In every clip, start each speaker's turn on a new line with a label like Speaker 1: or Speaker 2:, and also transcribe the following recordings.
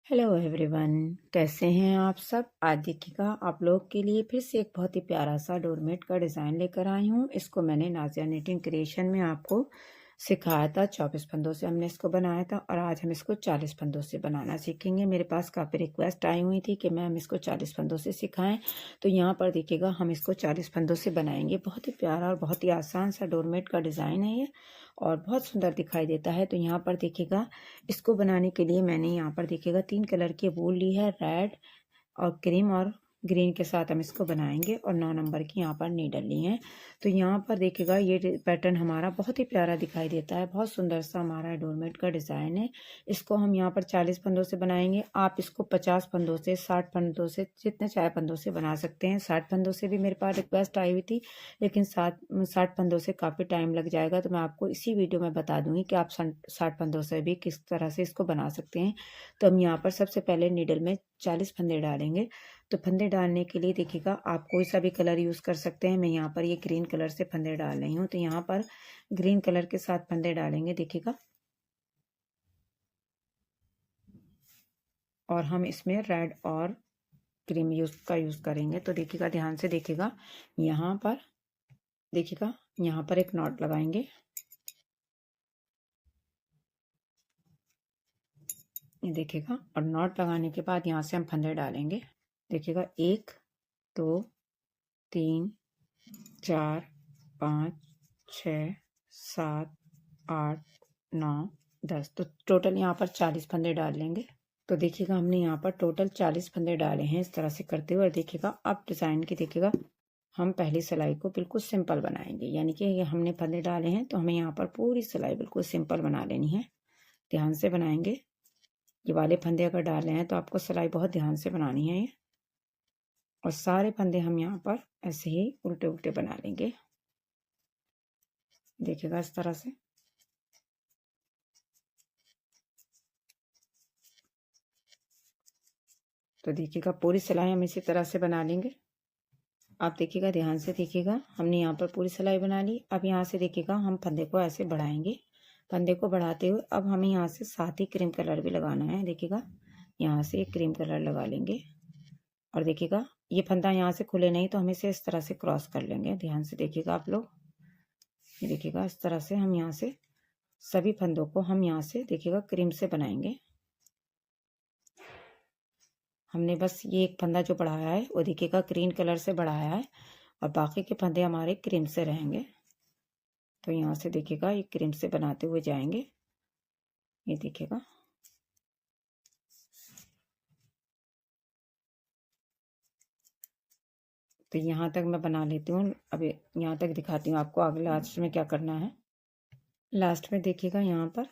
Speaker 1: Hello everyone, कैसे हैं आप सब। आज देखिएगा आप लोग के लिए फिर से एक बहुत ही प्यारा सा डोरमेट का डिज़ाइन लेकर आई हूँ। इसको मैंने नाज़िया निटिंग क्रिएशन में आपको सिखाया था। 24 फंदों से हमने इसको बनाया था और आज हम इसको 40 फंदों से बनाना सीखेंगे। मेरे पास काफ़ी रिक्वेस्ट आई हुई थी कि मैम इसको 40 फंदों से सिखाएं, तो यहाँ पर देखिएगा हम इसको 40 फंदों से बनाएंगे। बहुत ही प्यारा और बहुत ही आसान सा डोरमेट का डिज़ाइन है ये और बहुत सुंदर दिखाई देता है। तो यहाँ पर देखिएगा इसको बनाने के लिए मैंने यहाँ पर देखिएगा 3 कलर की वूल ली है, रेड और क्रीम और ग्रीन के साथ हम इसको बनाएंगे और 9 नंबर की यहाँ पर नीडल ली है। तो यहाँ पर देखिएगा ये पैटर्न हमारा बहुत ही प्यारा दिखाई देता है। बहुत सुंदर सा हमारा डोरमेट का डिज़ाइन है। इसको हम यहाँ पर 40 फंदों से बनाएंगे। आप इसको 50 फंदों से, 60 फंदों से, जितने चाहे फंदों से बना सकते हैं। 60 फंदों से भी मेरे पास रिक्वेस्ट आई हुई थी, लेकिन 60 फंदों से काफ़ी टाइम लग जाएगा, तो मैं आपको इसी वीडियो में बता दूंगी कि आप 60 फंदों से भी किस तरह से इसको बना सकते हैं। तो हम यहाँ पर सबसे पहले नीडल में 40 फंदे डालेंगे। तो फंदे डालने के लिए देखिएगा आप कोई सा भी कलर यूज़ कर सकते हैं। मैं यहाँ पर ये ग्रीन कलर से फंदे डाल रही हूँ, तो यहाँ पर ग्रीन कलर के साथ फंदे डालेंगे देखिएगा। और हम इसमें रेड और क्रीम यूज़ करेंगे। तो देखिएगा, ध्यान से देखिएगा, यहाँ पर देखिएगा, यहाँ पर एक नॉट लगाएंगे। ये देखिएगा, और नॉट लगाने के बाद यहाँ से हम फंदे डालेंगे। देखिएगा 1 2 3 4 5 6 7 8 9 10। तो टोटल यहाँ पर 40 फंदे डाल लेंगे। तो देखिएगा हमने यहाँ पर टोटल 40 फंदे डाले हैं इस तरह से करते हुए। देखिएगा अब डिज़ाइन की देखिएगा हम पहली सिलाई को बिल्कुल सिंपल बनाएंगे, यानी कि ये हमने फंदे डाले हैं तो हमें यहाँ पर पूरी सिलाई बिल्कुल सिंपल बना लेनी है। ध्यान से बनाएंगे। ये वाले फंदे अगर डाले हैं तो आपको सिलाई बहुत ध्यान से बनानी है ये। और सारे फंदे हम यहाँ पर ऐसे ही उल्टे उल्टे बना लेंगे। देखिएगा इस तरह से। तो देखिएगा पूरी सिलाई हम इसी तरह से बना लेंगे। आप देखिएगा, ध्यान से देखिएगा, हमने यहाँ पर पूरी सिलाई बना ली। अब यहाँ से देखिएगा हम फंदे को ऐसे बढ़ाएंगे। फंदे को बढ़ाते हुए अब हमें यहाँ से साथ ही क्रीम कलर भी लगाना है। देखिएगा यहाँ से क्रीम कलर लगा लेंगे। और देखिएगा ये फंदा यहाँ से खुले नहीं तो हम इसे इस तरह से क्रॉस कर लेंगे। ध्यान से देखिएगा आप लोग। ये देखिएगा इस तरह से हम यहाँ से सभी फंदों को हम यहाँ से देखिएगा क्रीम से बनाएंगे। हमने बस ये एक फंदा जो बढ़ाया है वो देखिएगा ग्रीन कलर से बढ़ाया है और बाकी के फंदे हमारे क्रीम से रहेंगे। तो यहाँ से देखिएगा ये क्रीम से बनाते हुए जाएंगे। ये देखिएगा, तो यहाँ तक मैं बना लेती हूँ। अभी यहाँ तक दिखाती हूँ आपको आगे लास्ट में क्या करना है। लास्ट में देखिएगा यहाँ पर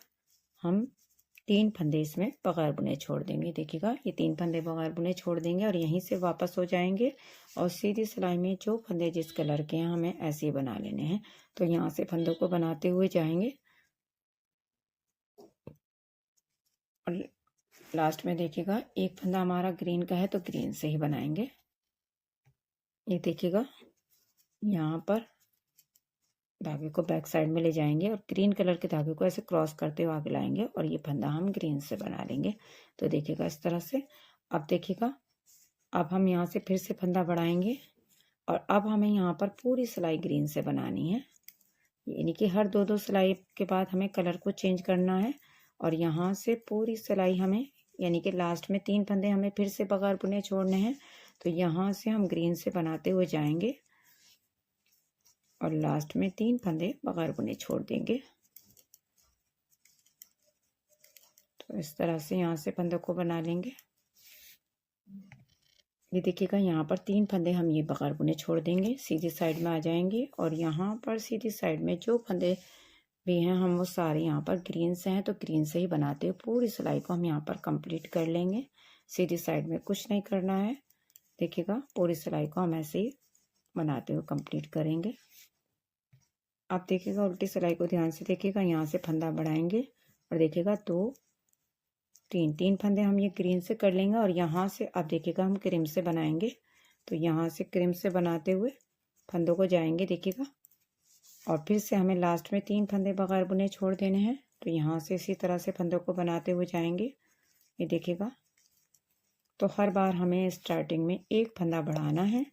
Speaker 1: हम 3 फंदे इसमें बगैर बुने छोड़ देंगे। देखिएगा ये 3 फंदे बगैर बुने छोड़ देंगे और यहीं से वापस हो जाएंगे और सीधी सिलाई में जो फंदे जिस कलर के हैं हमें ऐसे ही बना लेने हैं। तो यहाँ से फंदों को बनाते हुए जाएंगे और लास्ट में देखिएगा एक फंदा हमारा ग्रीन का है तो ग्रीन से ही बनाएंगे। ये देखिएगा यहाँ पर धागे को बैक साइड में ले जाएंगे और ग्रीन कलर के धागे को ऐसे क्रॉस करते हुए आगे लाएंगे और ये फंदा हम ग्रीन से बना लेंगे। तो देखिएगा इस तरह से। अब देखिएगा अब हम यहाँ से फिर से फंदा बढ़ाएंगे और अब हमें यहाँ पर पूरी सिलाई ग्रीन से बनानी है, यानी कि हर 2-2 सिलाई के बाद हमें कलर को चेंज करना है। और यहाँ से पूरी सिलाई हमें, यानी कि लास्ट में 3 फंदे हमें फिर से बगैर बुने छोड़ने हैं। तो यहाँ से हम ग्रीन से बनाते हुए जाएंगे और लास्ट में 3 फंदे बगैर बुने छोड़ देंगे। तो इस तरह से यहाँ से फंदों को बना लेंगे। ये देखिएगा यहाँ पर 3 फंदे हम ये बगैर बुने छोड़ देंगे, सीधी साइड में आ जाएंगे और यहाँ पर सीधी साइड में जो फंदे भी हैं हम वो सारे यहाँ पर ग्रीन से हैं तो ग्रीन से ही बनाते हुए पूरी सिलाई को हम यहाँ पर कंप्लीट कर लेंगे। सीधी साइड में कुछ नहीं करना है। देखिएगा पूरी सिलाई को हम ऐसे ही बनाते हुए कंप्लीट करेंगे। आप देखिएगा उल्टी सिलाई को ध्यान से देखिएगा, यहाँ से फंदा बढ़ाएंगे और देखिएगा 2 3 फंदे हम ये क्रीम से कर लेंगे और यहाँ से अब देखिएगा हम क्रीम से बनाएंगे। तो यहाँ से क्रीम से बनाते हुए फंदों को जाएंगे देखिएगा और फिर से हमें लास्ट में 3 फंदे बगैर बुने छोड़ देने हैं। तो यहाँ से इसी तरह से फंदों को बनाते हुए जाएंगे। ये देखिएगा तो हर बार हमें स्टार्टिंग में एक फंदा बढ़ाना है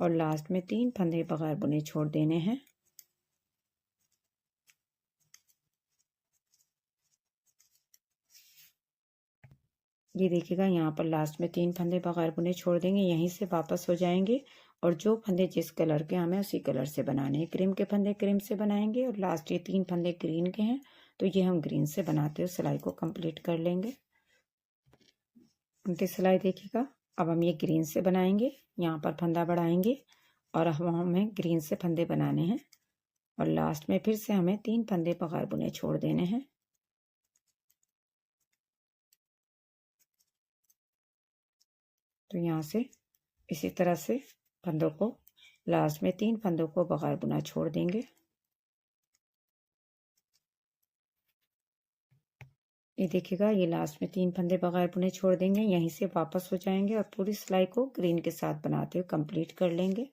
Speaker 1: और लास्ट में 3 फंदे बगैर बुने छोड़ देने हैं। ये देखिएगा यहाँ पर लास्ट में 3 फंदे बगैर बुने छोड़ देंगे, यहीं से वापस हो जाएंगे और जो फंदे जिस कलर के हमें उसी कलर से बनाने हैं। क्रीम के फंदे क्रीम से बनाएंगे और लास्ट ये 3 फंदे ग्रीन के हैं तो ये हम ग्रीन से बनाते हुए सिलाई को कंप्लीट कर लेंगे। उनकी सिलाई देखिएगा। अब हम ये ग्रीन से बनाएंगे, यहाँ पर फंदा बढ़ाएंगे और अब हमें ग्रीन से फंदे बनाने हैं और लास्ट में फिर से हमें 3 फंदे बगैर बुने छोड़ देने हैं। तो यहाँ से इसी तरह से फंदों को लास्ट में 3 फंदों को बगैर बुना छोड़ देंगे। ये देखिएगा, ये लास्ट में 3 फंदे बगैर बुने छोड़ देंगे, यहीं से वापस हो जाएंगे और पूरी सिलाई को ग्रीन के साथ बनाते हुए कंप्लीट कर लेंगे।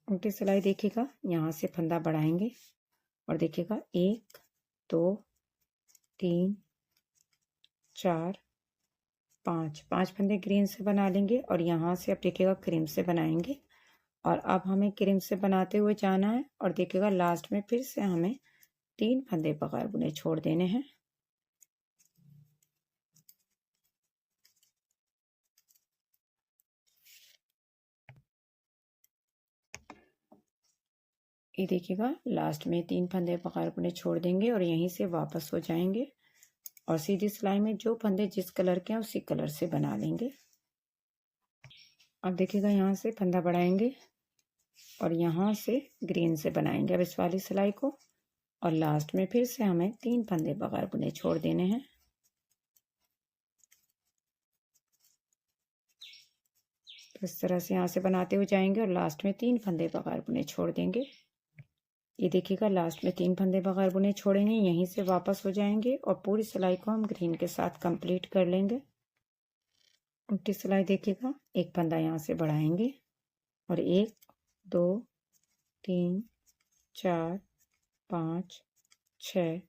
Speaker 1: उनकी सिलाई देखिएगा, यहाँ से फंदा बढ़ाएंगे और देखिएगा 1 2 3 4 5 फंदे ग्रीन से बना लेंगे और यहाँ से अब देखिएगा क्रीम से बनाएंगे और अब हमें क्रीम से बनाते हुए जाना है और देखिएगा लास्ट में फिर से हमें 3 फंदे बगैर बुने छोड़ देने हैं। ये देखिएगा, लास्ट में 3 फंदे बगैर बुने छोड़ देंगे और यहीं से वापस हो जाएंगे और सीधी सिलाई में जो फंदे जिस कलर के हैं उसी कलर से बना लेंगे। अब देखिएगा, यहाँ से फंदा बढ़ाएंगे और यहाँ से ग्रीन से बनाएंगे अब इस वाली सिलाई को और लास्ट में फिर से हमें 3 फंदे बगैर बुने छोड़ देने हैं। तो इस तरह से यहाँ से बनाते हुए जाएंगे और लास्ट में 3 फंदे बगैर बुने छोड़ देंगे। ये देखिएगा, लास्ट में 3 फंदे बगैर बुने छोड़ेंगे, यहीं से वापस हो जाएंगे और पूरी सिलाई को हम ग्रीन के साथ कंप्लीट कर लेंगे। उल्टी सिलाई देखिएगा, एक फंदा यहाँ से बढ़ाएंगे और 1 2 3 4 5 6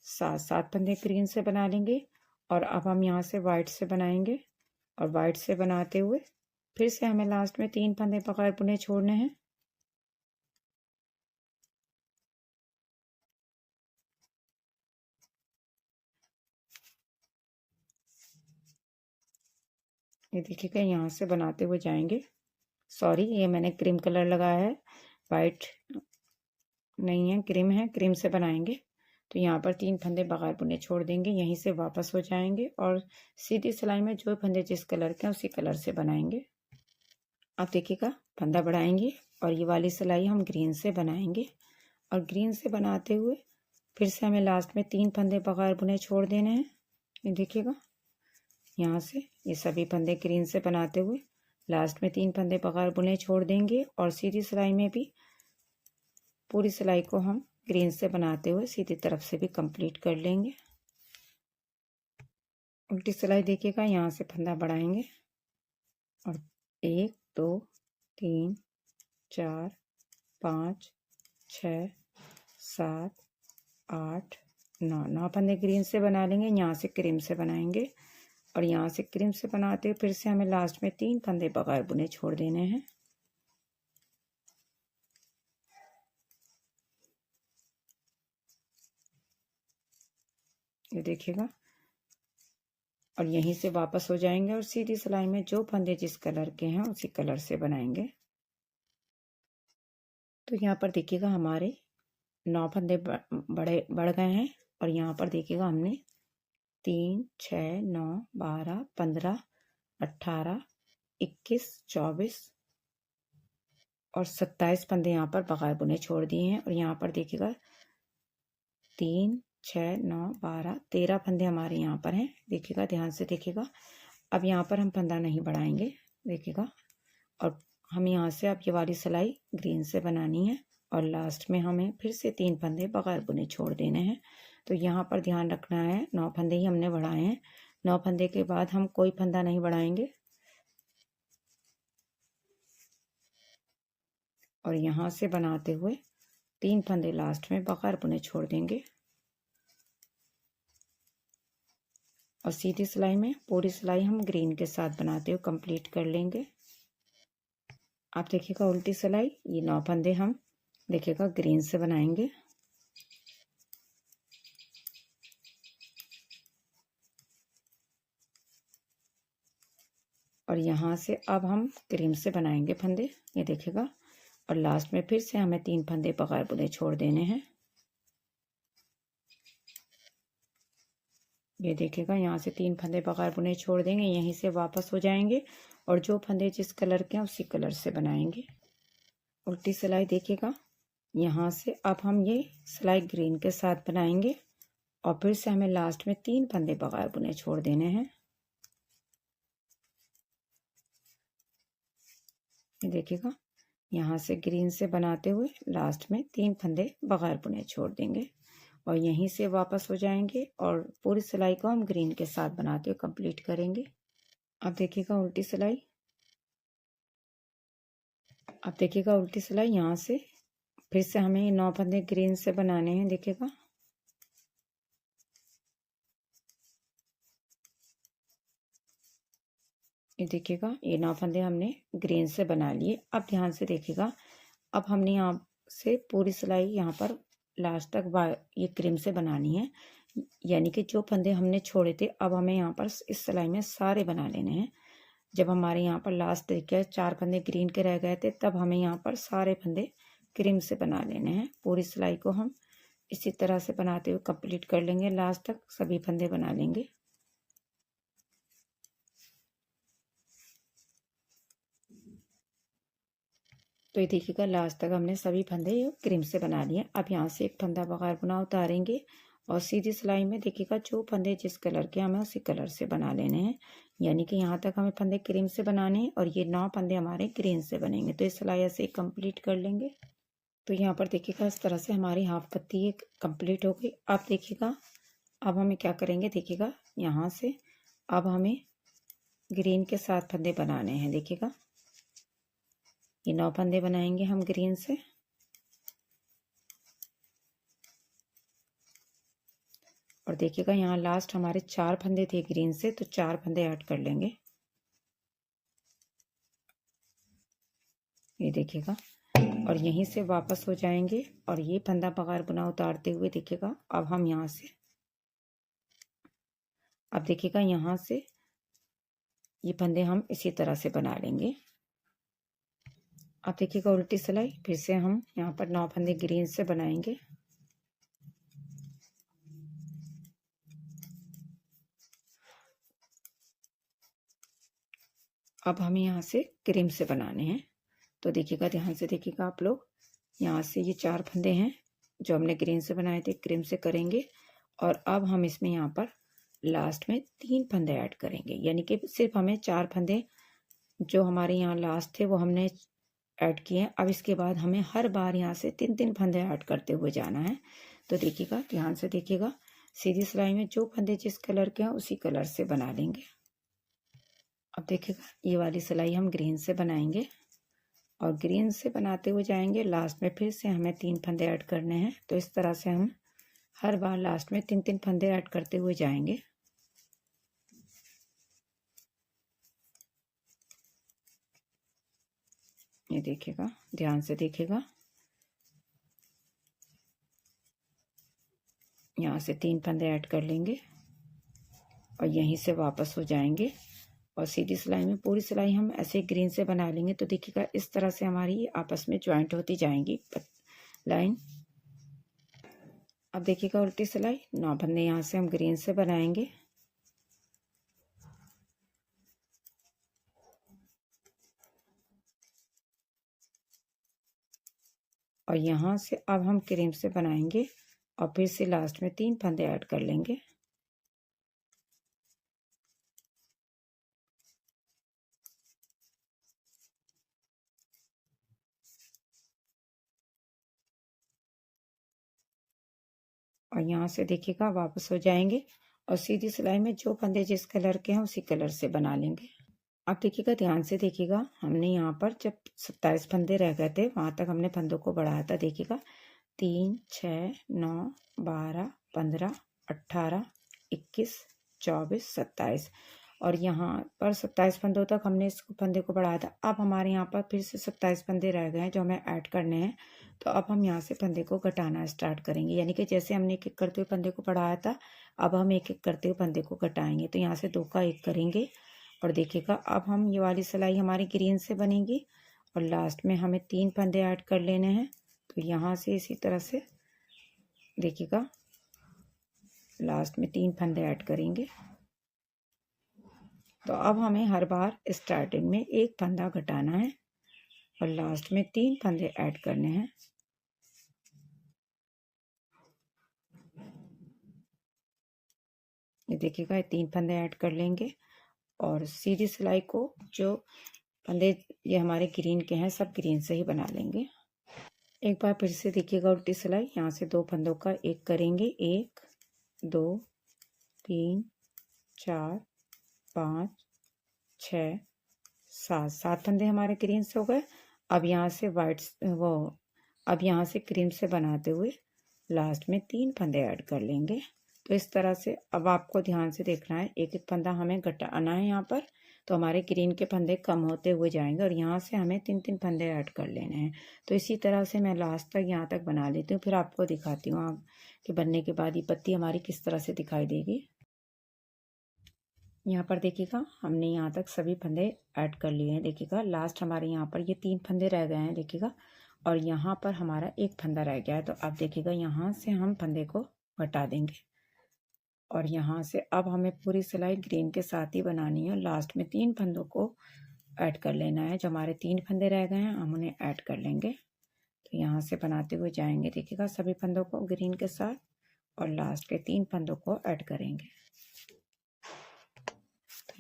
Speaker 1: 7 फंदे ग्रीन से बना लेंगे और अब हम यहाँ से वाइट से बनाएंगे और वाइट से बनाते हुए फिर से हमें लास्ट में 3 फंदे बगैर बुने छोड़ने हैं। ये देखिएगा, यहाँ से बनाते हुए जाएंगे। सॉरी, ये मैंने क्रीम कलर लगाया है, वाइट नहीं है, क्रीम है, क्रीम से बनाएंगे। तो यहाँ पर 3 फंदे बगैर बुने छोड़ देंगे, यहीं से वापस हो जाएंगे और सीधी सिलाई में जो फंदे जिस कलर के हैं उसी कलर से बनाएंगे। अब देखिएगा, फंदा बढ़ाएंगे और ये वाली सिलाई हम ग्रीन से बनाएंगे और ग्रीन से बनाते हुए फिर से हमें लास्ट में 3 फंदे बगैर बुने छोड़ देने हैं। ये देखिएगा, यहाँ से ये सभी फंदे ग्रीन से बनाते हुए लास्ट में 3 फंदे बगैर बुने छोड़ देंगे और सीधी सिलाई में भी पूरी सिलाई को हम ग्रीन से बनाते हुए सीधी तरफ से भी कंप्लीट कर लेंगे। उल्टी सिलाई देखिएगा, यहाँ से फंदा बढ़ाएंगे और 1 2 3 4 5 6 7 8 9 फंदे ग्रीन से बना लेंगे, यहाँ से क्रीम से बनाएंगे और यहाँ से क्रीम से बनाते हुए फिर से हमें लास्ट में 3 फंदे बगैर बुने छोड़ देने हैं। ये देखिएगा, और यहीं से वापस हो जाएंगे और सीधी सिलाई में जो फंदे जिस कलर के हैं उसी कलर से बनाएंगे। तो यहाँ पर देखिएगा, हमारे 9 फंदे बढ़ गए हैं और यहाँ पर देखिएगा हमने 3 6 9 12 15 18 21 24 और 27 फंदे यहाँ पर बगैर बुने छोड़ दिए हैं और यहाँ पर देखिएगा 3 6 9 12 13 फंदे हमारे यहाँ पर हैं। देखिएगा, ध्यान से देखिएगा। अब यहाँ पर हम फंदा नहीं बढ़ाएंगे, देखिएगा, और हम यहाँ से अब ये वाली सिलाई ग्रीन से बनानी है और लास्ट में हमें फिर से 3 फंदे बगैर बुने छोड़ देने हैं। तो यहाँ पर ध्यान रखना है, 9 फंदे ही हमने बढ़ाए हैं, 9 फंदे के बाद हम कोई फंदा नहीं बढ़ाएंगे और यहाँ से बनाते हुए 3 फंदे लास्ट में बगैर बुने छोड़ देंगे और सीधी सिलाई में पूरी सिलाई हम ग्रीन के साथ बनाते हुए कंप्लीट कर लेंगे। आप देखिएगा उल्टी सिलाई, ये 9 फंदे हम देखिएगा ग्रीन से बनाएंगे। और यहाँ से अब हम क्रीम से बनाएंगे फंदे, ये देखिएगा। और लास्ट में फिर से हमें 3 फंदे बगैर बुने छोड़ देने हैं। ये देखिएगा, यहाँ से 3 फंदे बगैर बुने छोड़ देंगे, यहीं से वापस हो जाएंगे और जो फंदे जिस कलर के हैं उसी कलर से बनाएंगे। उल्टी सिलाई देखिएगा, यहाँ से अब हम ये सिलाई ग्रीन के साथ बनाएंगे और फिर से हमें लास्ट में 3 फंदे बगैर बुने छोड़ देने हैं। ये देखिएगा, यहाँ से ग्रीन से बनाते हुए लास्ट में 3 फंदे बगैर बुने छोड़ देंगे और यहीं से वापस हो जाएंगे और पूरी सिलाई को हम ग्रीन के साथ बनाते हुए कंप्लीट करेंगे। अब देखिएगा उल्टी सिलाई, अब देखिएगा उल्टी सिलाई, यहाँ से फिर से हमें 9 फंदे ग्रीन से बनाने हैं। देखिएगा, ये देखिएगा, ये 9 फंदे हमने ग्रीन से बना लिए। अब ध्यान से देखिएगा, अब हमने यहाँ से पूरी सिलाई यहाँ पर लास्ट तक ये क्रीम से बनानी है, यानी कि जो फंदे हमने छोड़े थे अब हमें यहाँ पर इस सिलाई में सारे बना लेने हैं। जब हमारे यहाँ पर लास्ट देखिए 4 फंदे ग्रीन के रह गए थे, तब हमें यहाँ पर सारे फंदे क्रीम से बना लेने हैं। पूरी सिलाई को हम इसी तरह से बनाते हुए कंप्लीट कर लेंगे, लास्ट तक सभी फंदे बना लेंगे। तो ये देखिएगा, लास्ट तक हमने सभी फंदे क्रीम से बना लिए। अब यहाँ से एक फंदा बगैर बुना उतारेंगे और सीधी सिलाई में देखिएगा जो फंदे जिस कलर के हमें उसी कलर से बना लेने हैं, यानी कि यहाँ तक हमें फंदे क्रीम से बनाने हैं और ये 9 फंदे हमारे ग्रीन से बनेंगे। तो इस सिलाई ऐसे कंप्लीट कर लेंगे। तो यहाँ पर देखिएगा, इस तरह से हमारी हाफ पत्ती एक कंप्लीट हो गई। अब देखिएगा, अब हमें क्या करेंगे, देखिएगा यहाँ से अब हमें ग्रीन के साथ फंदे बनाने हैं। देखिएगा, ये 9 फंदे बनाएंगे हम ग्रीन से। और देखिएगा, यहाँ लास्ट हमारे 4 फंदे थे ग्रीन से, तो 4 फंदे ऐड कर लेंगे। ये देखिएगा, और यहीं से वापस हो जाएंगे और ये फंदा बगैर बुना उतारते हुए देखिएगा, अब हम यहाँ से अब देखिएगा यहाँ से ये फंदे हम इसी तरह से बना लेंगे। अब देखिएगा उल्टी सिलाई, फिर से हम यहाँ पर 9 फंदे ग्रीन से बनाएंगे। अब हमें यहाँ से क्रीम से बनाने हैं। तो देखिएगा, ध्यान से देखिएगा आप लोग, यहाँ से ये 4 फंदे हैं जो हमने ग्रीन से बनाए थे, क्रीम से करेंगे। और अब हम इसमें यहाँ पर लास्ट में 3 फंदे ऐड करेंगे, यानी कि सिर्फ हमें 4 फंदे जो हमारे यहाँ लास्ट थे वो हमने ऐड किए हैं। अब इसके बाद हमें हर बार यहाँ से 3-3 फंदे ऐड करते हुए जाना है। तो देखिएगा, ध्यान से देखिएगा, सीधी सिलाई में जो फंदे जिस कलर के हैं उसी कलर से बना लेंगे। अब देखिएगा, ये वाली सिलाई हम ग्रीन से बनाएंगे और ग्रीन से बनाते हुए जाएंगे। लास्ट में फिर से हमें 3 फंदे ऐड करने हैं। तो इस तरह से हम हर बार लास्ट में 3-3 फंदे ऐड करते हुए जाएंगे। ये देखिएगा, ध्यान से देखिएगा, यहाँ से 3 फंदे ऐड कर लेंगे और यहीं से वापस हो जाएंगे और सीधी सिलाई में पूरी सिलाई हम ऐसे ग्रीन से बना लेंगे। तो देखिएगा, इस तरह से हमारी आपस में ज्वाइंट होती जाएंगी लाइन। अब देखिएगा उल्टी सिलाई, 9 फंदे यहाँ से हम ग्रीन से बनाएंगे और यहाँ से अब हम क्रीम से बनाएंगे और फिर से लास्ट में 3 फंदे ऐड कर लेंगे। और यहाँ से देखिएगा वापस हो जाएंगे और सीधी सिलाई में जो फंदे जिस कलर के हैं उसी कलर से बना लेंगे। अब देखिएगा, ध्यान से देखिएगा, हमने यहाँ पर जब 27 फंदे रह गए थे वहां तक हमने फंदों को बढ़ाया था। देखिएगा, 3, 6, 9, 12, 15, 18, 21, 24, 27 और यहाँ पर 27 फंदों तक हमने इस फंदे को बढ़ाया था। अब हमारे यहाँ पर फिर से 27 फंदे रह गए हैं जो हमें ऐड करने हैं। तो अब हम यहाँ से फंदे को घटाना स्टार्ट करेंगे, यानी कि जैसे हमने एक एक करते हुए फंदे को बढ़ाया था, अब हम एक एक करते हुए फंदे को घटाएंगे। तो यहाँ से 2 का 1 करेंगे और देखिएगा अब हम ये वाली सिलाई हमारी ग्रीन से बनेगी और लास्ट में हमें 3 फंदे ऐड कर लेने हैं। तो यहाँ से इसी तरह से देखिएगा लास्ट में 3 फंदे ऐड करेंगे। तो अब हमें हर बार स्टार्टिंग में 1 फंदा घटाना है और लास्ट में 3 फंदे ऐड करने हैं। ये देखिएगा ये 3 फंदे ऐड कर लेंगे और सीधी सिलाई को जो फंदे ये हमारे ग्रीन के हैं सब ग्रीन से ही बना लेंगे। एक बार फिर से देखिएगा उल्टी सिलाई, यहाँ से 2 फंदों का 1 करेंगे। 1 2 3 4 5 6 7 फंदे हमारे क्रीम से हो गए। अब यहाँ से अब यहाँ से क्रीम से बनाते हुए लास्ट में 3 फंदे ऐड कर लेंगे। तो इस तरह से अब आपको ध्यान से देखना है, एक एक फंदा हमें घटाना है यहाँ पर, तो हमारे ग्रीन के फंदे कम होते हुए जाएंगे और यहाँ से हमें 3 फंदे ऐड कर लेने हैं। तो इसी तरह से मैं लास्ट तक यहाँ तक बना लेती हूँ, फिर आपको दिखाती हूँ कि बनने के बाद ये पत्ती हमारी किस तरह से दिखाई देगी। यहाँ पर देखिएगा हमने यहाँ तक सभी फंदे ऐड कर लिए हैं। देखिएगा लास्ट हमारे यहाँ पर ये 3 फंदे रह गए हैं देखिएगा, और यहाँ पर हमारा 1 फंदा रह गया है। तो अब देखिएगा यहाँ से हम फंदे को घटा देंगे और यहाँ से अब हमें पूरी सिलाई ग्रीन के साथ ही बनानी है। लास्ट में 3 फंदों को ऐड कर लेना है। जो हमारे 3 फंदे रह गए हैं हम उन्हें ऐड कर लेंगे। तो यहाँ से बनाते हुए जाएंगे देखिएगा सभी फंदों को ग्रीन के साथ और लास्ट के 3 फंदों को ऐड करेंगे।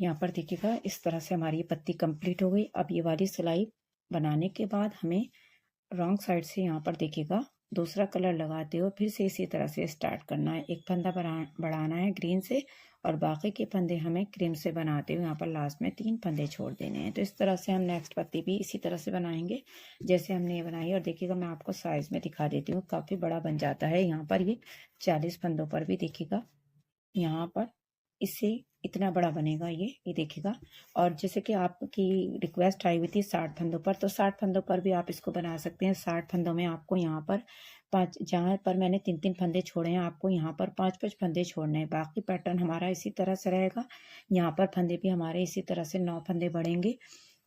Speaker 1: यहाँ पर देखिएगा इस तरह से हमारी ये पत्ती कंप्लीट हो गई। अब ये वाली सिलाई बनाने के बाद हमें रॉन्ग साइड से यहाँ पर देखिएगा दूसरा कलर लगाते हुए फिर से इसी तरह से स्टार्ट करना है। एक फंदा बढ़ाना है ग्रीन से और बाकी के फंदे हमें क्रीम से बनाते हुए यहाँ पर लास्ट में 3 फंदे छोड़ देने हैं। तो इस तरह से हम नेक्स्ट पत्ती भी इसी तरह से बनाएंगे जैसे हमने ये बनाई। और देखिएगा मैं आपको साइज में दिखा देती हूँ, काफ़ी बड़ा बन जाता है। यहाँ पर ये 40 फंदों पर भी देखिएगा यहाँ पर इससे इतना बड़ा बनेगा ये देखिएगा। और जैसे कि आपकी रिक्वेस्ट आई हुई थी 60 फंदों पर, तो 60 फंदों पर भी आप इसको बना सकते हैं। 60 फंदों में आपको यहाँ पर 5, जहाँ पर मैंने 3 फंदे छोड़े हैं आपको यहाँ पर 5 फंदे छोड़ने हैं। बाकी पैटर्न हमारा इसी तरह से रहेगा। यहाँ पर फंदे भी हमारे इसी तरह से 9 फंदे बढ़ेंगे।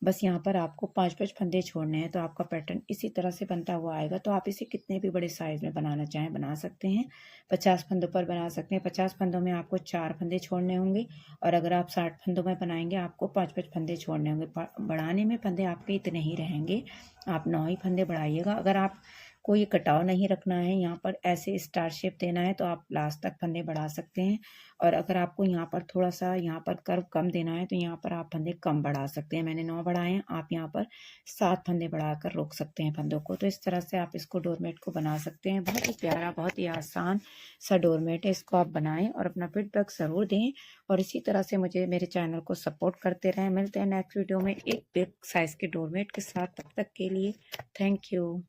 Speaker 1: बस यहाँ पर आपको 5 फंदे छोड़ने हैं तो आपका पैटर्न इसी तरह से बनता हुआ आएगा। तो आप इसे कितने भी बड़े साइज में बनाना चाहें बना सकते हैं। 50 फंदों पर बना सकते हैं। 50 फंदों में आपको 4 फंदे छोड़ने होंगे और अगर आप 60 फंदों में बनाएंगे आपको 5 फंदे छोड़ने होंगे। बढ़ाने में फंदे आपके इतने ही रहेंगे, आप 9 ही फंदे बढ़ाइएगा। अगर आप कोई कटाव नहीं रखना है, यहाँ पर ऐसे स्टार शेप देना है तो आप लास्ट तक फंदे बढ़ा सकते हैं। और अगर आपको यहाँ पर थोड़ा सा यहाँ पर कर्व कम देना है तो यहाँ पर आप फंदे कम बढ़ा सकते हैं। मैंने 9 बढ़ाए हैं, आप यहाँ पर 7 फंदे बढ़ाकर रोक सकते हैं फंदों को। तो इस तरह से आप इसको डोरमेट को बना सकते हैं। बहुत ही प्यारा, बहुत ही आसान सा डोरमेट है। इसको आप बनाएं और अपना फीडबैक ज़रूर दें और इसी तरह से मुझे मेरे चैनल को सपोर्ट करते रहें। मिलते हैं नेक्स्ट वीडियो में एक बिग साइज़ के डोरमेट के साथ। तब तक के लिए थैंक यू।